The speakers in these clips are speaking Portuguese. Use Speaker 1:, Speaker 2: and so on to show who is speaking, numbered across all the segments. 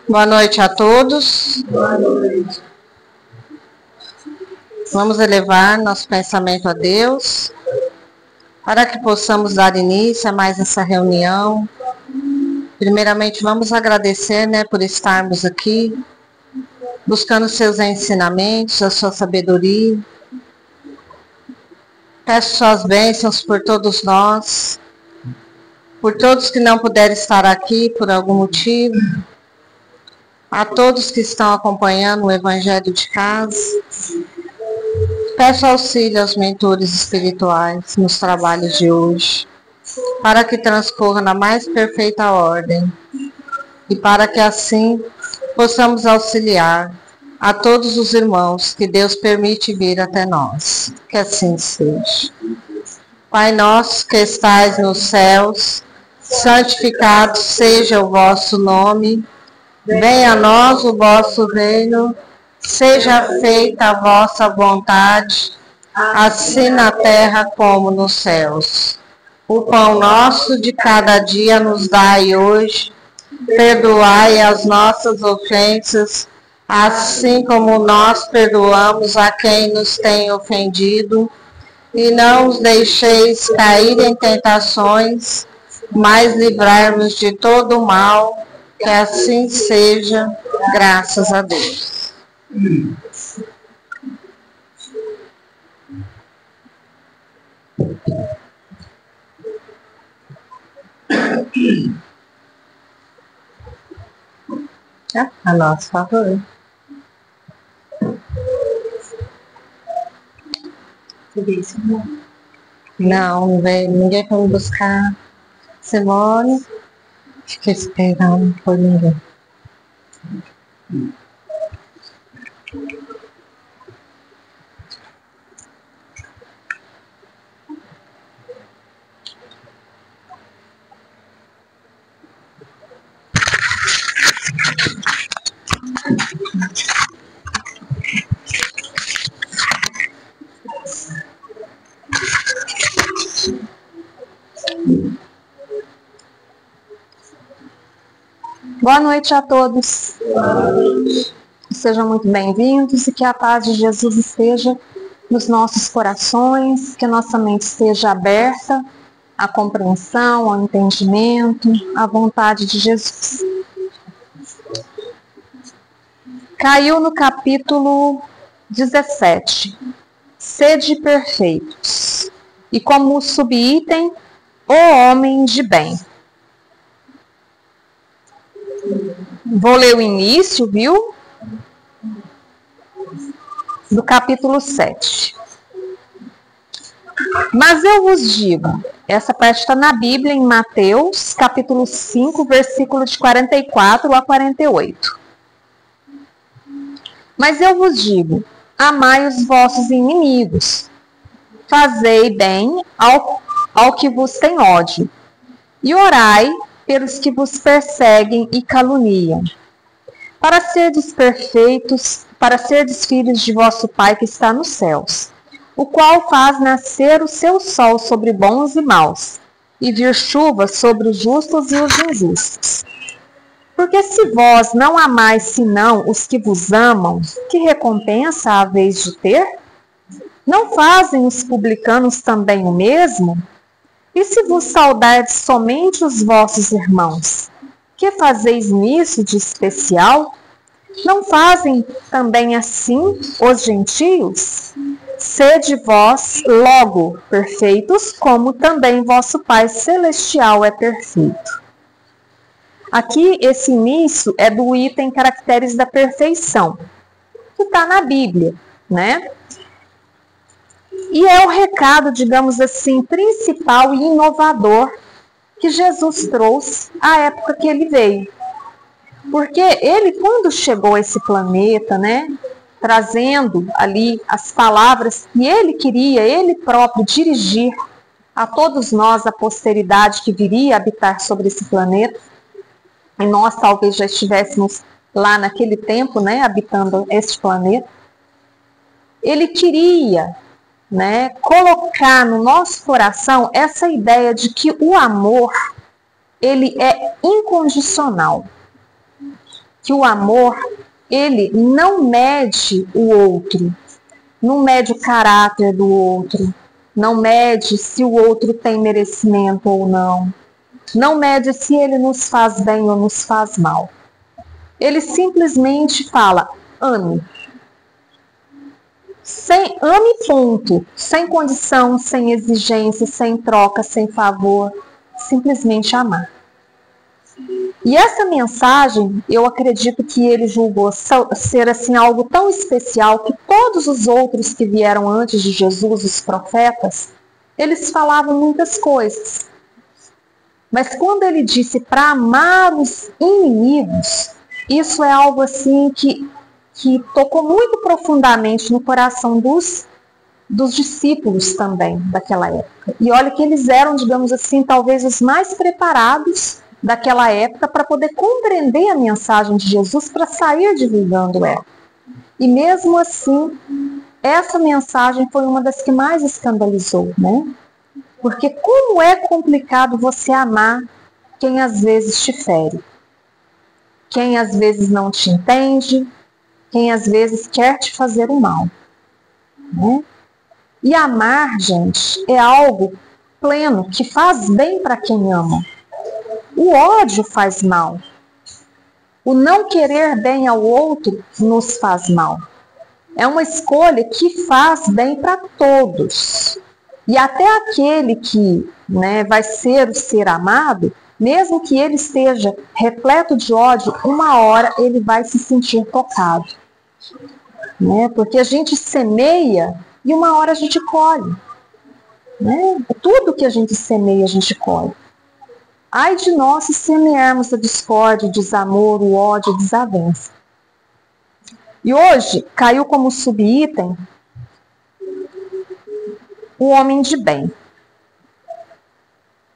Speaker 1: Boa noite a todos.
Speaker 2: Boa noite.
Speaker 1: Vamos elevar nosso pensamento a Deus, para que possamos dar início a mais essa reunião. Primeiramente, vamos agradecer, por estarmos aqui, buscando seus ensinamentos, a sua sabedoria. Peço suas bênçãos por todos nós, por todos que não puderam estar aqui por algum motivo, a todos que estão acompanhando o Evangelho de casa. Peço auxílio aos mentores espirituais nos trabalhos de hoje, para que transcorra na mais perfeita ordem e para que assim possamos auxiliar a todos os irmãos que Deus permite vir até nós. Que assim seja. Pai nosso que estais nos céus, santificado seja o vosso nome. Venha a nós o vosso reino, seja feita a vossa vontade, assim na terra como nos céus. O pão nosso de cada dia nos dai hoje, perdoai as nossas ofensas, assim como nós perdoamos a quem nos tem ofendido, e não os deixeis cair em tentações, mas livrai-nos de todo o mal. Que assim seja, graças a Deus. A nosso favor. Não veio, ninguém foi me buscar. Simone. Fiquei esperando por ninguém.
Speaker 2: Boa noite a todos. Sejam muito bem-vindos e que a paz de Jesus esteja nos nossos corações, que a nossa mente esteja aberta à compreensão, ao entendimento, à vontade de Jesus. Caiu no capítulo 17, Sede perfeitos, e como subitem, o homem de bem. Vou ler o início, viu? Do capítulo 7. Mas eu vos digo, essa parte está na Bíblia, em Mateus, capítulo 5, versículo de 44 a 48. Mas eu vos digo, amai os vossos inimigos, fazei bem ao que vos tem ódio, e orai pelos que vos perseguem e caluniam, para serdes perfeitos, para serdes filhos de vosso Pai que está nos céus, o qual faz nascer o seu sol sobre bons e maus, e vir chuva sobre os justos e os injustos. Porque se vós não amais senão os que vos amam, que recompensa haveis de ter? Não fazem os publicanos também o mesmo? E se vos saudardes somente os vossos irmãos, que fazeis nisso de especial? Não fazem também assim os gentios? Sede vós logo perfeitos, como também vosso Pai Celestial é perfeito. Aqui, esse início é do item Caracteres da Perfeição, que está na Bíblia, né? E é o recado, digamos assim, principal e inovador que Jesus trouxe à época que ele veio. Porque ele, quando chegou a esse planeta, né, trazendo ali as palavras que ele queria, ele próprio, dirigir a todos nós, a posteridade que viria a habitar sobre esse planeta, e nós talvez já estivéssemos lá naquele tempo, né, habitando este planeta, ele queria, né, colocar no nosso coração essa ideia de que o amor, ele é incondicional. Que o amor, ele não mede o outro, não mede o caráter do outro, não mede se o outro tem merecimento ou não, não mede se ele nos faz bem ou nos faz mal. Ele simplesmente fala, ame. Ame ponto, sem condição, sem exigência, sem troca, sem favor, simplesmente amar. E essa mensagem, eu acredito que ele julgou ser assim algo tão especial que todos os outros que vieram antes de Jesus, os profetas, eles falavam muitas coisas. Mas quando ele disse para amar os inimigos, isso é algo assim que tocou muito profundamente no coração dos discípulos também daquela época. E olha que eles eram, digamos assim, talvez os mais preparados daquela época para poder compreender a mensagem de Jesus, para sair divulgando ela. E mesmo assim, essa mensagem foi uma das que mais escandalizou, né? Porque como é complicado você amar quem às vezes te fere, quem às vezes não te entende, quem às vezes quer te fazer o mal, né? E amar, gente, é algo pleno, que faz bem para quem ama. O ódio faz mal. O não querer bem ao outro nos faz mal. É uma escolha que faz bem para todos. E até aquele que, né, vai ser o ser amado, mesmo que ele esteja repleto de ódio, uma hora ele vai se sentir tocado. Né? Porque a gente semeia e uma hora a gente colhe. Né? Tudo que a gente semeia, a gente colhe. Ai de nós se semearmos a discórdia, o desamor, o ódio, a desavença. E hoje caiu como subitem o homem de bem.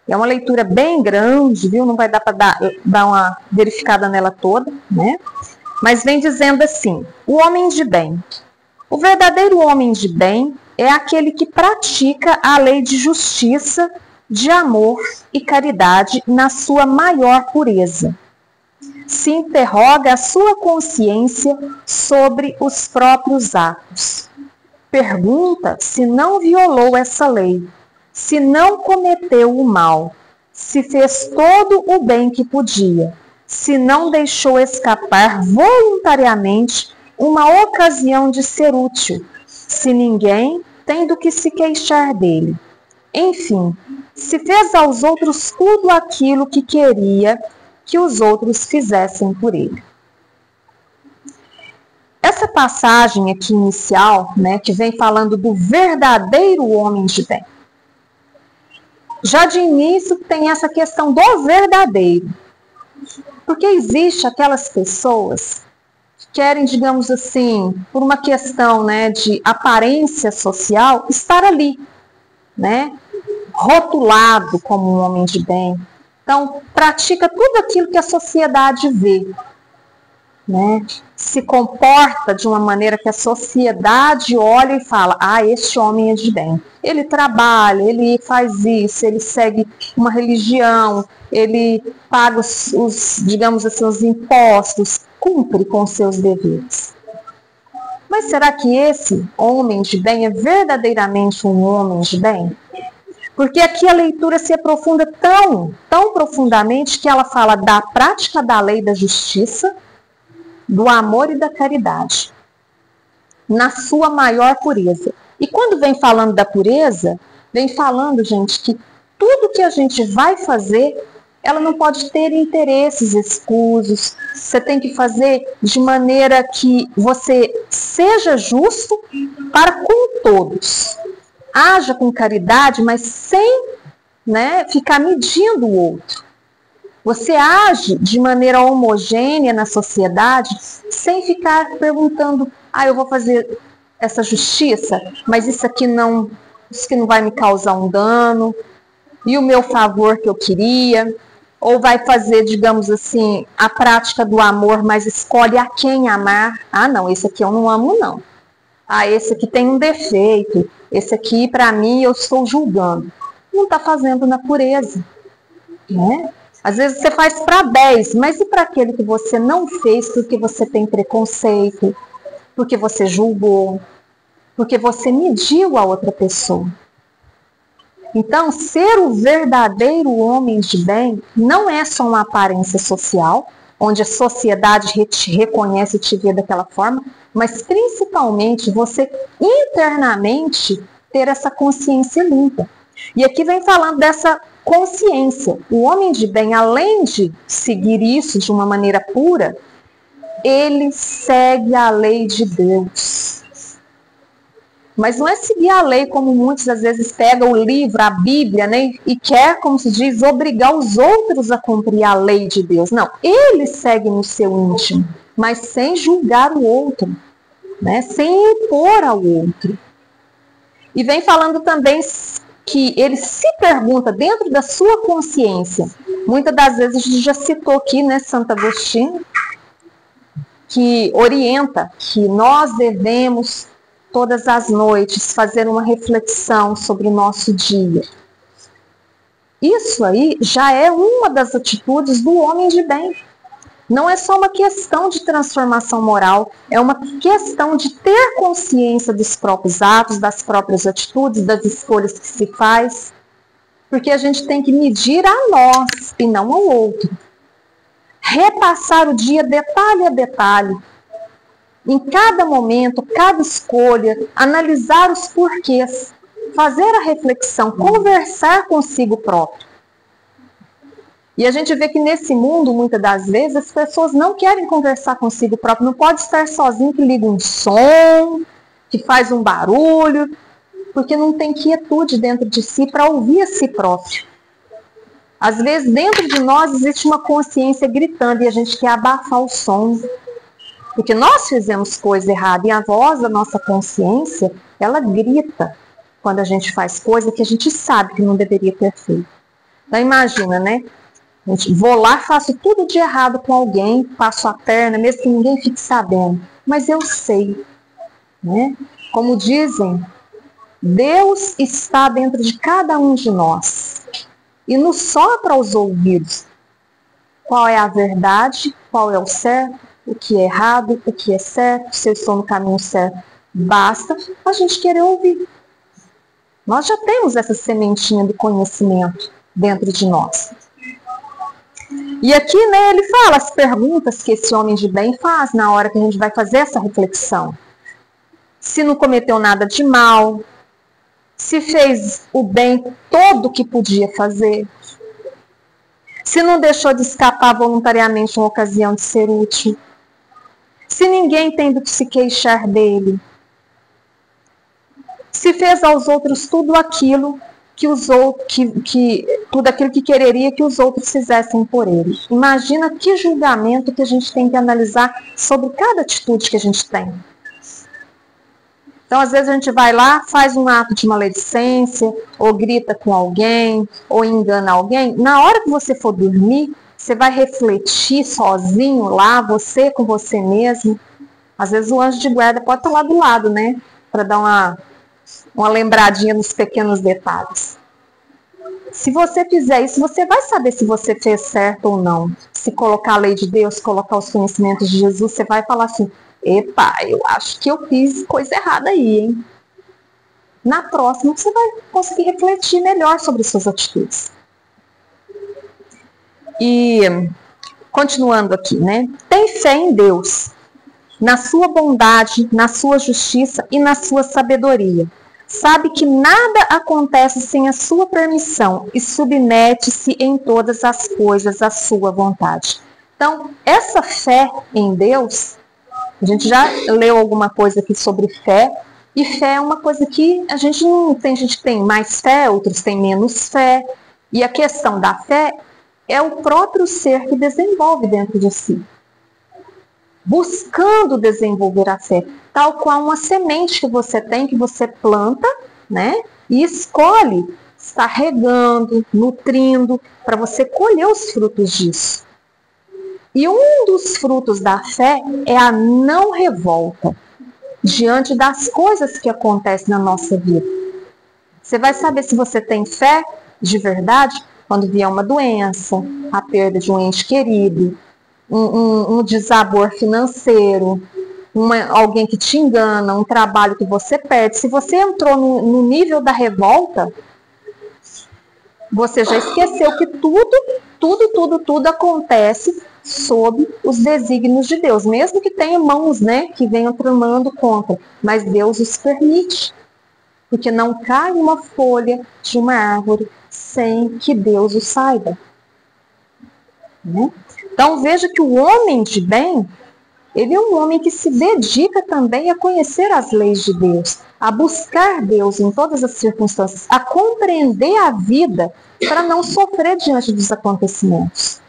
Speaker 2: É uma leitura bem grande, viu? Não vai dar para dar uma verificada nela toda, né? Mas vem dizendo assim, o homem de bem. O verdadeiro homem de bem é aquele que pratica a lei de justiça, de amor e caridade na sua maior pureza. Se interroga a sua consciência sobre os próprios atos. Pergunta se não violou essa lei, se não cometeu o mal, se fez todo o bem que podia, se não deixou escapar voluntariamente uma ocasião de ser útil, se ninguém tem do que se queixar dele. Enfim, se fez aos outros tudo aquilo que queria que os outros fizessem por ele. Essa passagem aqui inicial, né, que vem falando do verdadeiro homem de bem. Já de início tem essa questão do verdadeiro. Porque existe aquelas pessoas que querem, digamos assim, por uma questão, né, de aparência social, estar ali, né? Rotulado como um homem de bem. Então, pratica tudo aquilo que a sociedade vê, né? Se comporta de uma maneira que a sociedade olha e fala, ah, este homem é de bem. Ele trabalha, ele faz isso, ele segue uma religião, ele paga digamos assim, os impostos, cumpre com seus deveres. Mas será que esse homem de bem é verdadeiramente um homem de bem? Porque aqui a leitura se aprofunda tão profundamente que ela fala da prática da lei da justiça, do amor e da caridade, na sua maior pureza. E quando vem falando da pureza, vem falando, gente, que tudo que a gente vai fazer, ela não pode ter interesses escusos. Você tem que fazer de maneira que você seja justo para com todos. Haja com caridade, mas sem, né, ficar medindo o outro. Você age de maneira homogênea na sociedade, sem ficar perguntando, eu vou fazer essa justiça, mas isso que não vai me causar um dano, e o meu favor que eu queria, ou vai fazer, digamos assim, a prática do amor, mas escolhe a quem amar. Não, esse aqui eu não amo, não. Esse aqui tem um defeito, esse aqui, para mim, eu estou julgando. Não está fazendo na pureza, né? Às vezes você faz para 10, mas e para aquele que você não fez porque você tem preconceito, porque você julgou, porque você mediu a outra pessoa? Então, ser o verdadeiro homem de bem não é só uma aparência social, onde a sociedade te reconhece e te vê daquela forma, mas principalmente você internamente ter essa consciência limpa. E aqui vem falando dessa consciência. O homem de bem, além de seguir isso de uma maneira pura, ele segue a lei de Deus. Mas não é seguir a lei como muitas às vezes pegam o livro, a Bíblia, né, e quer, como se diz, obrigar os outros a cumprir a lei de Deus. Não, ele segue no seu íntimo, mas sem julgar o outro, né, sem impor ao outro. E vem falando também que ele se pergunta dentro da sua consciência. Muitas das vezes a gente já citou aqui, né, Santo Agostinho, que orienta que nós devemos todas as noites fazer uma reflexão sobre o nosso dia. Isso aí já é uma das atitudes do homem de bem. Não é só uma questão de transformação moral, é uma questão de ter consciência dos próprios atos, das próprias atitudes, das escolhas que se faz, porque a gente tem que medir a nós e não ao outro. Repassar o dia detalhe a detalhe, em cada momento, cada escolha, analisar os porquês, fazer a reflexão, conversar consigo próprio. E a gente vê que nesse mundo, muitas das vezes, as pessoas não querem conversar consigo próprio. Não pode estar sozinho que liga um som, que faz um barulho, porque não tem quietude dentro de si para ouvir a si próprio. Às vezes, dentro de nós existe uma consciência gritando e a gente quer abafar o som. Porque nós fizemos coisa errada e a voz da nossa consciência, ela grita quando a gente faz coisa que a gente sabe que não deveria ter feito. Então imagina, né? Vou lá, faço tudo de errado com alguém, passo a perna, mesmo que ninguém fique sabendo. Mas eu sei, né? Como dizem, Deus está dentro de cada um de nós e nos sopra aos ouvidos qual é a verdade, qual é o certo, o que é errado, o que é certo, se eu estou no caminho certo. Basta a gente querer ouvir. Nós já temos essa sementinha do conhecimento dentro de nós. E aqui, né, ele fala as perguntas que esse homem de bem faz na hora que a gente vai fazer essa reflexão. Se não cometeu nada de mal, se fez o bem todo que podia fazer, se não deixou de escapar voluntariamente uma ocasião de ser útil, se ninguém tem do que se queixar dele, se fez aos outros tudo aquilo que tudo aquilo que quereria que os outros fizessem por ele. Imagina que julgamento que a gente tem que analisar sobre cada atitude que a gente tem. Então, às vezes a gente vai lá, faz um ato de maledicência, ou grita com alguém, ou engana alguém. Na hora que você for dormir, você vai refletir sozinho lá, você com você mesmo. Às vezes o anjo de guarda pode estar lá do lado, né? Para dar uma lembradinha nos pequenos detalhes. Se você fizer isso, você vai saber se você fez certo ou não. Se colocar a lei de Deus, colocar os conhecimentos de Jesus, você vai falar assim: epa, eu acho que eu fiz coisa errada aí, hein? Na próxima, você vai conseguir refletir melhor sobre suas atitudes. E, continuando aqui, né? Tem fé em Deus, na sua bondade, na sua justiça e na sua sabedoria. Sabe que nada acontece sem a sua permissão e submete-se em todas as coisas à sua vontade. Então, essa fé em Deus, a gente já leu alguma coisa aqui sobre fé, e fé é uma coisa que a gente não tem, gente que tem mais fé, outros têm menos fé, e a questão da fé é o próprio ser que desenvolve dentro de si, buscando desenvolver a fé, tal qual uma semente que você tem, que você planta, né, e escolhe estar regando, nutrindo, para você colher os frutos disso. E um dos frutos da fé é a não revolta diante das coisas que acontecem na nossa vida. Você vai saber se você tem fé de verdade quando vier uma doença, a perda de um ente querido, um desabor financeiro, alguém que te engana, um trabalho que você perde. Se você entrou no nível da revolta, você já esqueceu que tudo acontece sob os desígnios de Deus, mesmo que tenha mãos, né, que venham tramando contra, mas Deus os permite, porque não cai uma folha de uma árvore sem que Deus o saiba. Então veja que o homem de bem, ele é um homem que se dedica também a conhecer as leis de Deus, a buscar Deus em todas as circunstâncias, a compreender a vida para não sofrer diante dos acontecimentos.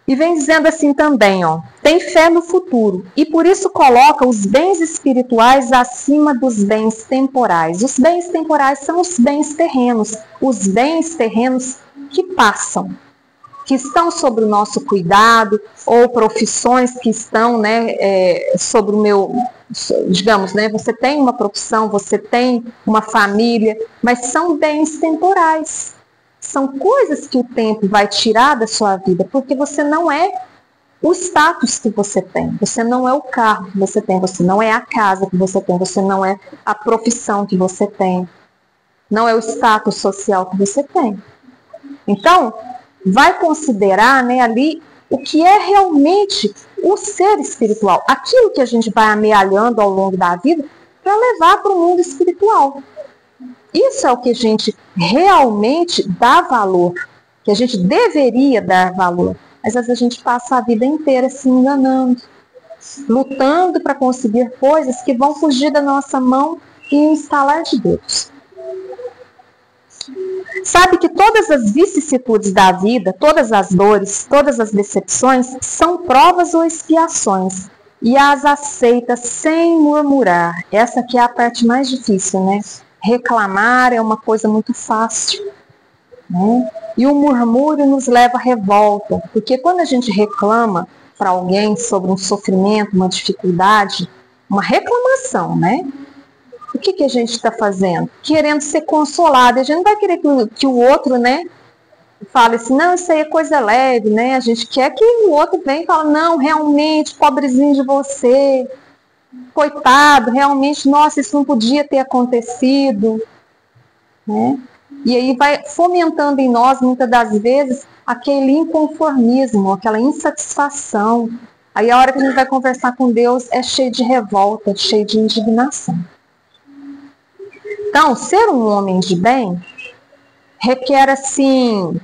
Speaker 2: E vem dizendo assim também, tem fé no futuro e por isso coloca os bens espirituais acima dos bens temporais. Os bens temporais são os bens terrenos, os bens terrenos que passam, que estão sob o nosso cuidado, ou profissões que estão, né, sobre o meu, digamos, né, você tem uma profissão, você tem uma família, mas são bens temporais. São coisas que o tempo vai tirar da sua vida, porque você não é o status que você tem, você não é o carro que você tem, você não é a casa que você tem, você não é a profissão que você tem, não é o status social que você tem. Então, vai considerar, né, ali o que é realmente o ser espiritual, aquilo que a gente vai amealhando ao longo da vida para levar para o mundo espiritual. Isso é o que a gente realmente dá valor, que a gente deveria dar valor. Mas às vezes a gente passa a vida inteira se enganando, lutando para conseguir coisas que vão fugir da nossa mão e instalar de Deus. Sabe que todas as vicissitudes da vida, todas as dores, todas as decepções são provas ou expiações e as aceita sem murmurar. Essa aqui é a parte mais difícil, né? Reclamar é uma coisa muito fácil, né? E o murmúrio nos leva à revolta, porque quando a gente reclama para alguém sobre um sofrimento, uma dificuldade, uma reclamação, né? O que a gente está fazendo? Querendo ser consolado. A gente não vai querer que o outro, né, fale assim, não, isso aí é coisa leve, né? A gente quer que o outro venha e fale, não, realmente, pobrezinho de você, coitado, realmente, nossa, isso não podia ter acontecido, né? E aí vai fomentando em nós, muitas das vezes, aquele inconformismo, aquela insatisfação. Aí a hora que a gente vai conversar com Deus é cheio de revolta, cheio de indignação. Então, ser um homem de bem requer, assim,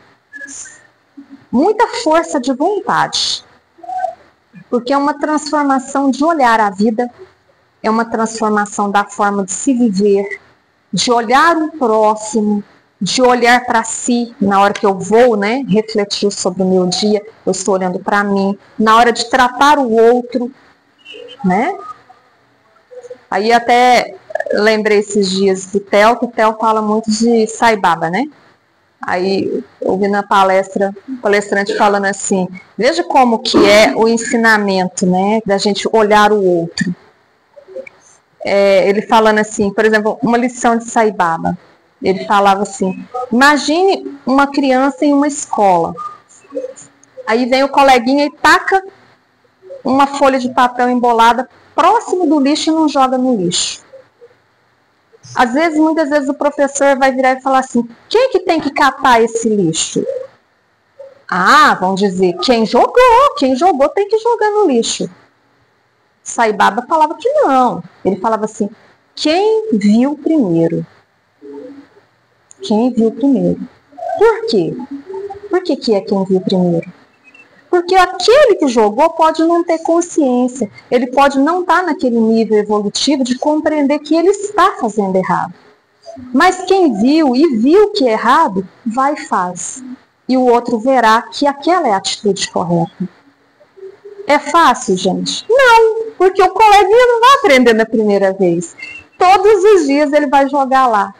Speaker 2: muita força de vontade, porque é uma transformação de olhar a vida, é uma transformação da forma de se viver, de olhar o próximo, de olhar para si. Na hora que eu vou, né, refletir sobre o meu dia, eu estou olhando para mim. Na hora de tratar o outro, né? Aí até lembrei esses dias do Theo, que o Theo fala muito de Sai Baba, né? Aí eu vi na palestra, o palestrante falando assim, veja como que é o ensinamento, né, da gente olhar o outro. Ele falando assim, por exemplo, uma lição de Sai Baba. Ele falava assim, imagine uma criança em uma escola. Aí vem o coleguinha e taca uma folha de papel embolada próximo do lixo e não joga no lixo. Às vezes, muitas vezes o professor vai virar e falar assim, quem que tem que catar esse lixo? Ah, vão dizer, quem jogou tem que jogar no lixo. Sai Baba falava que não. Ele falava assim, quem viu primeiro? Quem viu primeiro. Por quê? Por que é quem viu primeiro? Porque aquele que jogou pode não ter consciência, ele pode não estar naquele nível evolutivo de compreender que ele está fazendo errado. Mas quem viu e viu que é errado, vai e faz. E o outro verá que aquela é a atitude correta. É fácil, gente? Não, porque o coleguinha não vai aprender na primeira vez. Todos os dias ele vai jogar lá.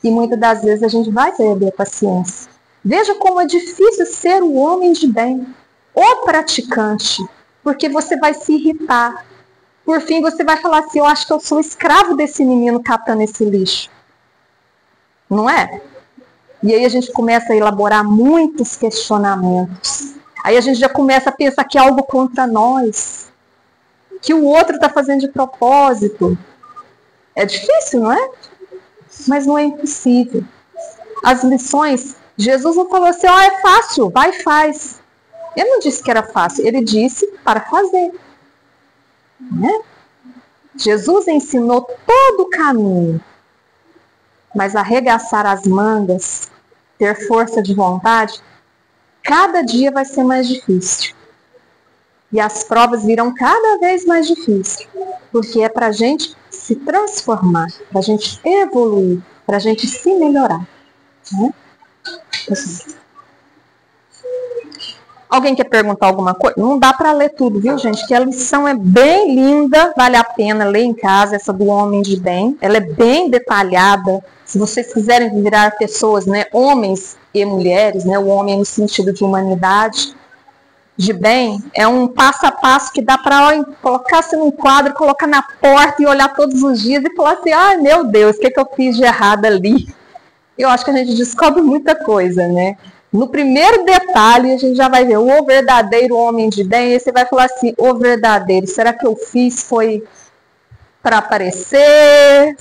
Speaker 2: E muitas das vezes a gente vai perder a paciência. Veja como é difícil ser o homem de bem. O praticante, porque você vai se irritar. Por fim, você vai falar assim, eu acho que eu sou escravo desse menino catando esse lixo. Não é? E aí a gente começa a elaborar muitos questionamentos. Aí a gente já começa a pensar que é algo contra nós, que o outro está fazendo de propósito. É difícil, não é? Mas não é impossível. As lições, Jesus não falou assim, é fácil, vai e faz. Ele não disse que era fácil, ele disse para fazer. Né? Jesus ensinou todo o caminho, mas arregaçar as mangas, ter força de vontade, cada dia vai ser mais difícil. E as provas virão cada vez mais difíceis, porque é para a gente se transformar, para a gente evoluir, para a gente se melhorar. Né? Alguém quer perguntar alguma coisa? Não dá para ler tudo, viu, gente? Que a lição é bem linda, vale a pena ler em casa, essa do homem de bem. Ela é bem detalhada. Se vocês quiserem virar pessoas, né, homens e mulheres, né, o homem no sentido de humanidade, de bem, é um passo a passo que dá para colocar-se num quadro, colocar na porta e olhar todos os dias e falar assim, ai meu Deus, o que eu fiz de errado ali? Eu acho que a gente descobre muita coisa, né? No primeiro detalhe, a gente já vai ver o verdadeiro homem de bem, e você vai falar assim, o verdadeiro, será que eu fiz foi para aparecer?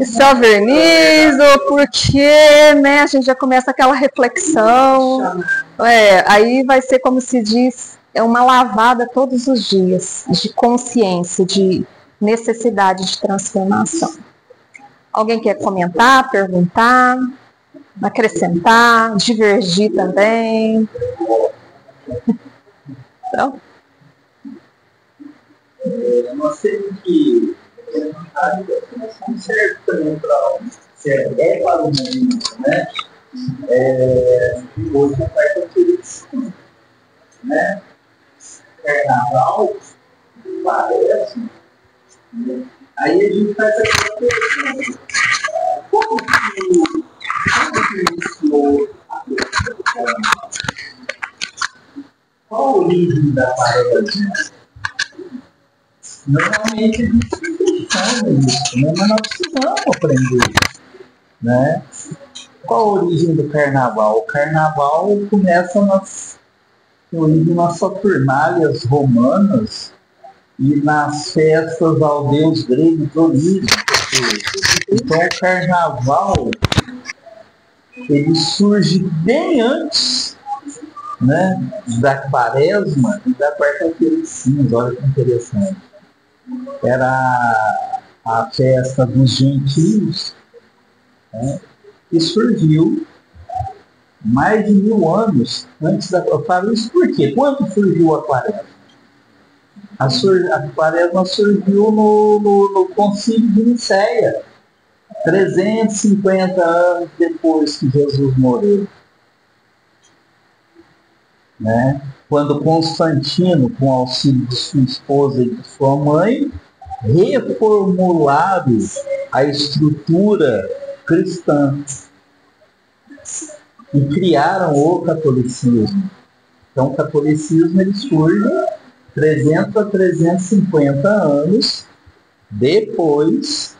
Speaker 2: Só verniz, ou porque, né? A gente já começa aquela reflexão. Aí vai ser como se diz, é uma lavada todos os dias, de consciência, de necessidade de transformação. Alguém quer comentar, perguntar? Acrescentar, divergir também. Então.
Speaker 3: Nós temos que perguntar certo também para para o momento, né? Hoje vai ter né? Carnaval, parece. Aí a gente faz aquela pergunta. Como que iniciou a questão? Qual a origem da quaresma? Normalmente a gente fica pensando nisso, né? Mas nós precisamos aprender, né? Qual a origem do carnaval? O carnaval começa nas Saturnálias romanas e nas festas ao deus grego Dionísio. Então o carnaval ele surge bem antes, né, da quaresma e da quarta-feira de cinza. Olha que interessante. Era a festa dos gentios, né, que surgiu mais de 1000 anos antes da... Eu falo isso por quê? Quando surgiu a quaresma? A quaresma surgiu no Concílio de Nicéia, 350 anos depois que Jesus morreu. Né? Quando Constantino, com auxílio de sua esposa e de sua mãe, reformularam a estrutura cristã e criaram o catolicismo. Então o catolicismo ele surge 300 a 350 anos depois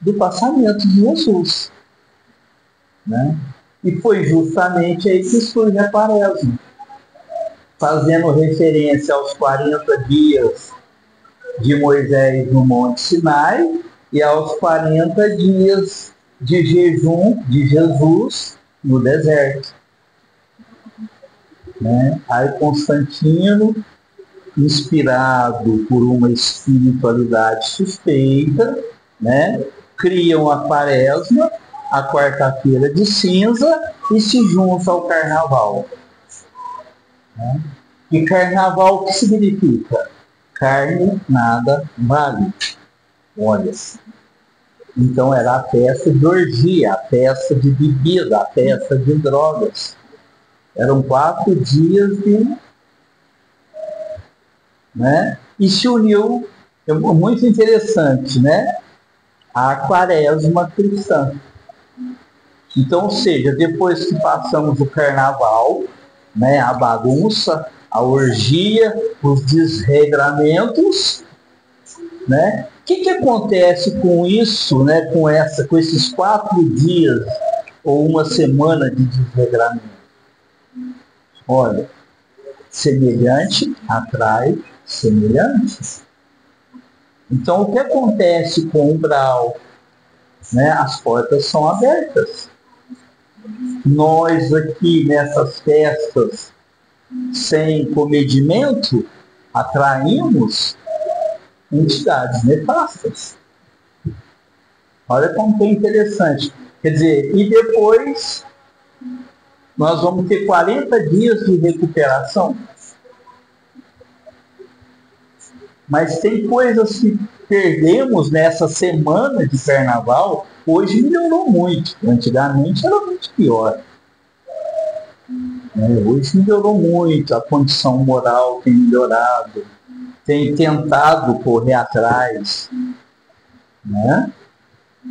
Speaker 3: do passamento de Jesus. Né? E foi justamente aí que surge a quaresma, fazendo referência aos 40 dias de Moisés no Monte Sinai e aos 40 dias de jejum de Jesus no deserto. Né? Aí Constantino, inspirado por uma espiritualidade suspeita, né, criam a quaresma, a quarta-feira de cinza, e se junta ao carnaval. Né? E carnaval o que significa? Carne nada vale. Olha. Então era a festa de orgia, a festa de bebida, a festa de drogas. Eram 4 dias de... Né? E se uniu, é muito interessante, né? A quaresma cristã. Então, ou seja, depois que passamos o carnaval, né, a bagunça, a orgia, os desregramentos, né? O que acontece com isso, né, com esses 4 dias ou uma semana de desregramento? Olha, semelhante atrai semelhante. Então, o que acontece com o umbral? Né? As portas são abertas. Nós aqui nessas festas sem comedimento atraímos entidades nefastas. Olha como que é interessante. Quer dizer, e depois nós vamos ter 40 dias de recuperação. Mas tem coisas que perdemos nessa semana de carnaval. Hoje melhorou muito. Antigamente era muito pior. Hoje melhorou muito. A condição moral tem melhorado. Tem tentado correr atrás. Né?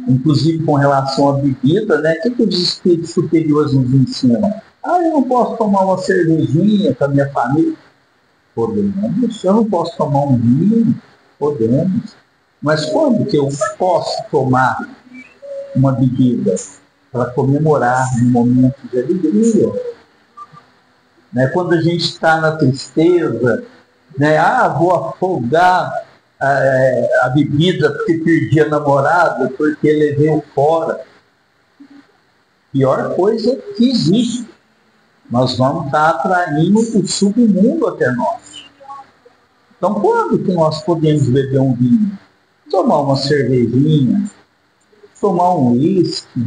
Speaker 3: Inclusive com relação à bebida, né? O que os espíritos superiores nos ensinam? Eu não posso tomar uma cervejinha com a minha família. Podemos. Eu não posso tomar um vinho. Podemos. Mas quando que eu posso tomar uma bebida? Para comemorar um momento de alegria. Né? Quando a gente está na tristeza, né? Vou afogar a bebida porque perdi a namorada, porque levei fora. Pior coisa que existe. Nós vamos estar atraindo o submundo até nós. Então, quando que nós podemos beber um vinho? Tomar uma cervejinha, tomar um uísque,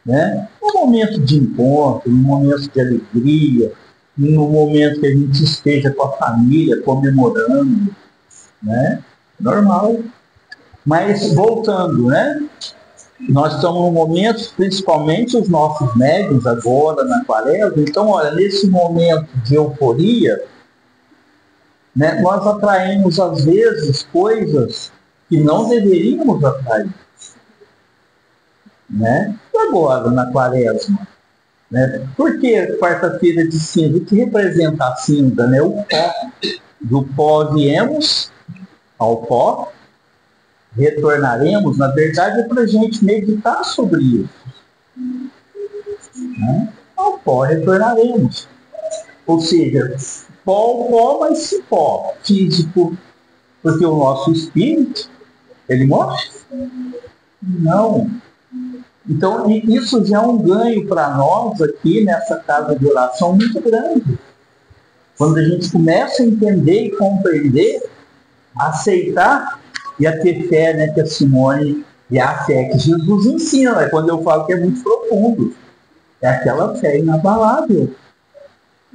Speaker 3: né? Um momento de encontro, um momento de alegria, no momento que a gente esteja com a família comemorando, né? Normal. Mas voltando, né? Nós estamos num momento, principalmente os nossos médiuns agora na quaresma. Então, olha, nesse momento de euforia, né, nós atraímos às vezes coisas que não deveríamos atrair. Né? E agora, na quaresma? Né? Por que quarta-feira de cinza? O que representa a cinza? Né? O pó. Do pó viemos, ao pó retornaremos. Na verdade, é para a gente meditar sobre isso. Né? Ao pó retornaremos. Ou seja, pó, mas se pó físico, porque o nosso espírito, ele morre? Não. Então, isso já é um ganho para nós aqui nessa casa de oração muito grande. Quando a gente começa a entender e compreender, aceitar e a ter fé, né, que a Simone, e a fé que Jesus ensina. É quando eu falo que é muito profundo. É aquela fé inabalável.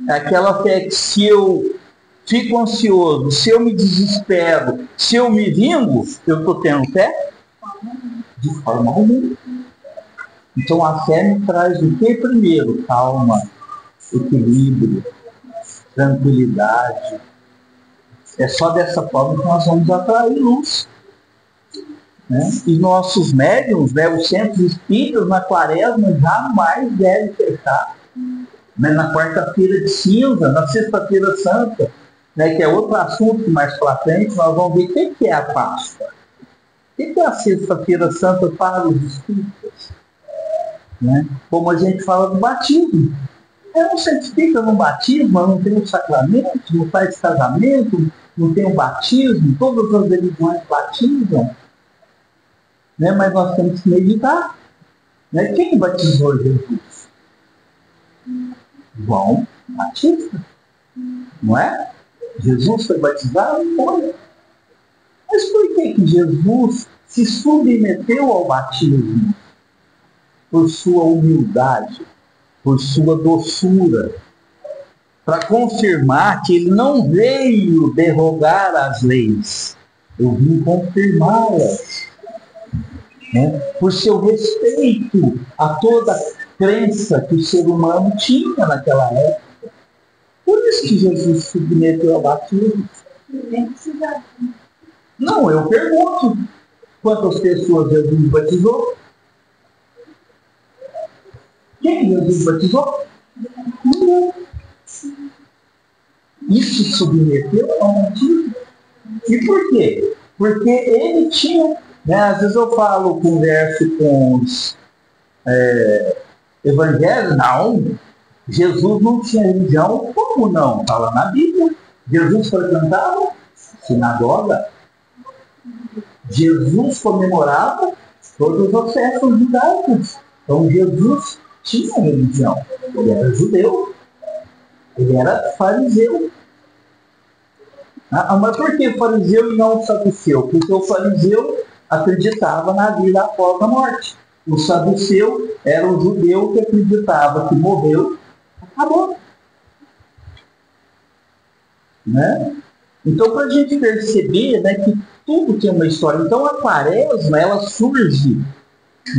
Speaker 3: É aquela fé que se eu fico ansioso, se eu me desespero, se eu me vingo, eu estou tendo fé? De forma alguma. Então a fé me traz o que primeiro? Calma, equilíbrio, tranquilidade. É só dessa forma que nós vamos atrair luz. Né? E nossos médiuns, né, os centros espíritas na quaresma jamais devem fechar. Né? Na quarta-feira de cinza, na sexta-feira santa, né, que é outro assunto que mais para frente nós vamos ver o que é a Páscoa. O que é a sexta-feira santa para os espíritas? Né? Como a gente fala do batismo. Não se fica no batismo, não tem o sacramento, não faz casamento, não tem o batismo, todas as religiões batizam. Né? Mas nós temos que meditar. Né? Quem batizou Jesus? João Batista. Não é? Jesus foi batizado? Foi. Mas por que Jesus se submeteu ao batismo? Por sua humildade, por sua doçura, para confirmar que ele não veio derrogar as leis, eu vim confirmá-las, né? Por seu respeito a toda a crença que o ser humano tinha naquela época. Por isso que Jesus se submeteu ao batismo. Não, eu pergunto, quantas pessoas Jesus batizou? Quem Jesus batizou? Não. Isso submeteu ao batismo. E por quê? Porque ele tinha, né, às vezes eu converso com Evangelho? Não. Jesus não tinha religião. Como não? Fala na Bíblia. Jesus frequentava sinagoga. Jesus comemorava todas as festas judaicas. Então Jesus tinha religião. Ele era judeu. Ele era fariseu. Mas por que fariseu e não saduceu? Porque o fariseu acreditava na vida após a morte. O saduceu era o judeu que acreditava que morreu, acabou. Né? Então, para a gente perceber, né, que tudo tem uma história. Então, a quaresma, ela surge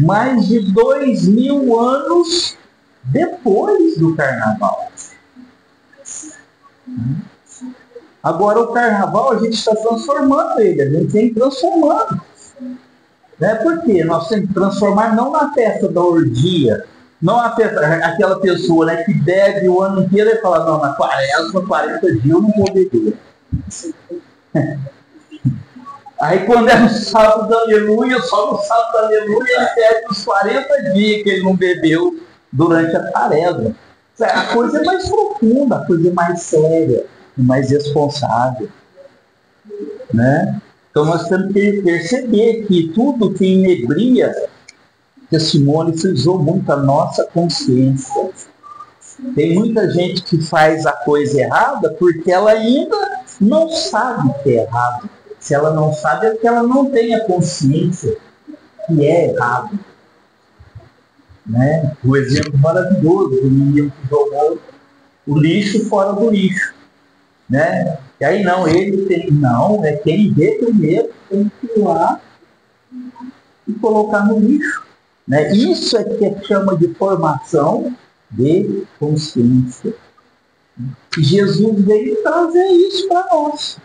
Speaker 3: mais de 2000 anos depois do carnaval. Agora, o carnaval, a gente está transformando ele, a gente tem que transformando. Né? Por quê? Nós temos que transformar não na festa da orgia, não a festa, aquela pessoa, né, que bebe o ano inteiro e fala, não, na quaresma, 40 dias eu não vou beber. Aí quando é no sábado da aleluia, só no sábado da aleluia ele perde os 40 dias que ele não bebeu durante a quaresma. A coisa é mais profunda, a coisa é mais séria, mais responsável. Né? Então nós temos que perceber que tudo que inebria, que a Simone frisou muito a nossa consciência. Tem muita gente que faz a coisa errada porque ela ainda não sabe que é errado. Se ela não sabe, é porque ela não tem a consciência que é errado. Né? O exemplo maravilhoso do menino que jogou o lixo fora do lixo. Né? E aí não, ele tem, não, é quem vê primeiro, tem que ir lá e colocar no lixo. Né? Isso é que chama de formação de consciência. E Jesus veio trazer isso para nós.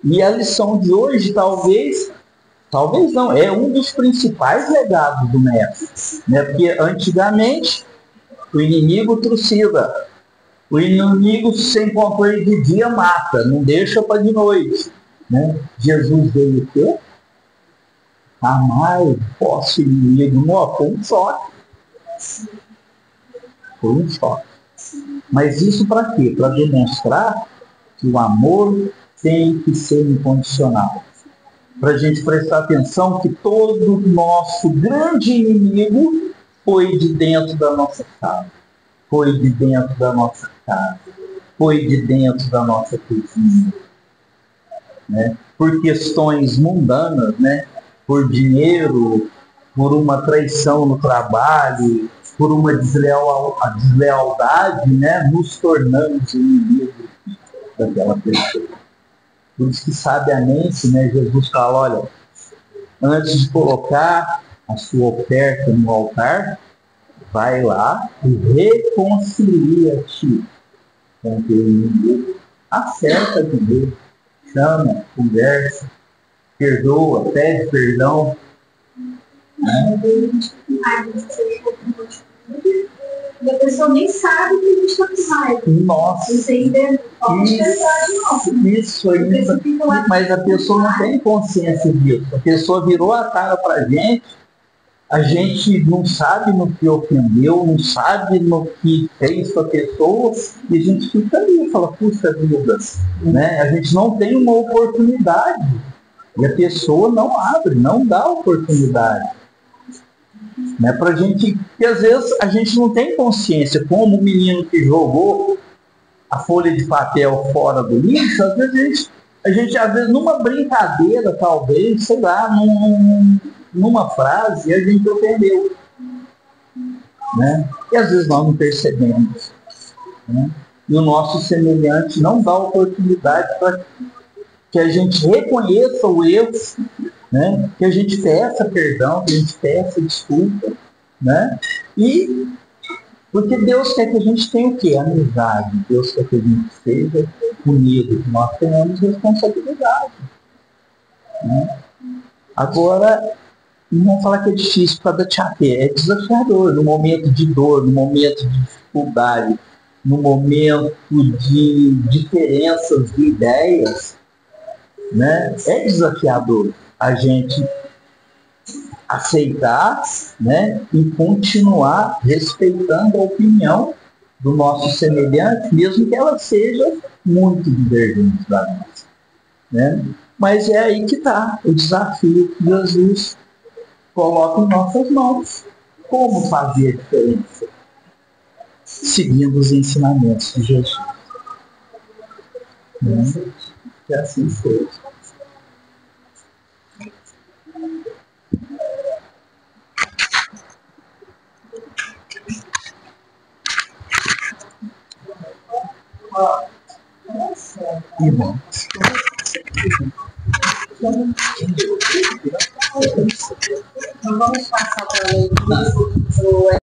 Speaker 3: E a lição de hoje, talvez não, é um dos principais legados do mestre. Né? Porque antigamente o inimigo trucida. O inimigo, se encontrou ele de dia, mata, não deixa para de noite. Né? Jesus veio o quê? Amar o vosso inimigo. Não, foi um choque. Foi um choque. Mas isso para quê? Para demonstrar que o amor tem que ser incondicional. Para a gente prestar atenção que todo nosso grande inimigo foi de dentro da nossa casa. Foi de dentro da nossa casa. Foi de dentro da nossa cozinha. Né? Por questões mundanas, né? Por dinheiro, por uma traição no trabalho, por uma deslealdade, né? Nos tornamos inimigos daquela pessoa. Por isso que sabiamente, né, Jesus fala, olha, antes de colocar a sua oferta no altar, vai lá e reconcilia-te com o teu inimigo. Acerta de Deus, chama, conversa, perdoa, pede perdão. Né?
Speaker 4: E a pessoa nem sabe que a gente está com raiva.
Speaker 3: Nossa,
Speaker 4: isso aí,
Speaker 3: mas a pessoa não tem consciência disso. A pessoa virou a cara para a gente não sabe no que ofendeu, não sabe no que fez com a pessoa, e a gente fica ali e fala, puxa vida, né? A gente não tem uma oportunidade, e a pessoa não abre, não dá oportunidade. Né, pra gente, que às vezes a gente não tem consciência, como o menino que jogou a folha de papel fora do lixo, às vezes a gente às vezes numa brincadeira, talvez, sei lá, numa frase, a gente ofendeu. Né? E às vezes nós não percebemos. Né? E o nosso semelhante não dá oportunidade para que a gente reconheça o erro, né? Que a gente peça perdão, que a gente peça desculpa, né? E porque Deus quer que a gente tenha o quê? Amizade. Deus quer que a gente seja unido, que nós tenhamos responsabilidade. Né? Agora, não vamos falar que é difícil por causa da chapé, é desafiador no momento de dor, no momento de dificuldade, no momento de diferenças de ideias, né? É desafiador a gente aceitar, né, e continuar respeitando a opinião do nosso semelhante, mesmo que ela seja muito divergente da nossa, né? Mas é aí que está o desafio que Jesus coloca em nossas mãos. Como fazer a diferença? Seguindo os ensinamentos de Jesus. Né? Que assim seja. Irmãos.
Speaker 1: Então vamos passar para a leitura.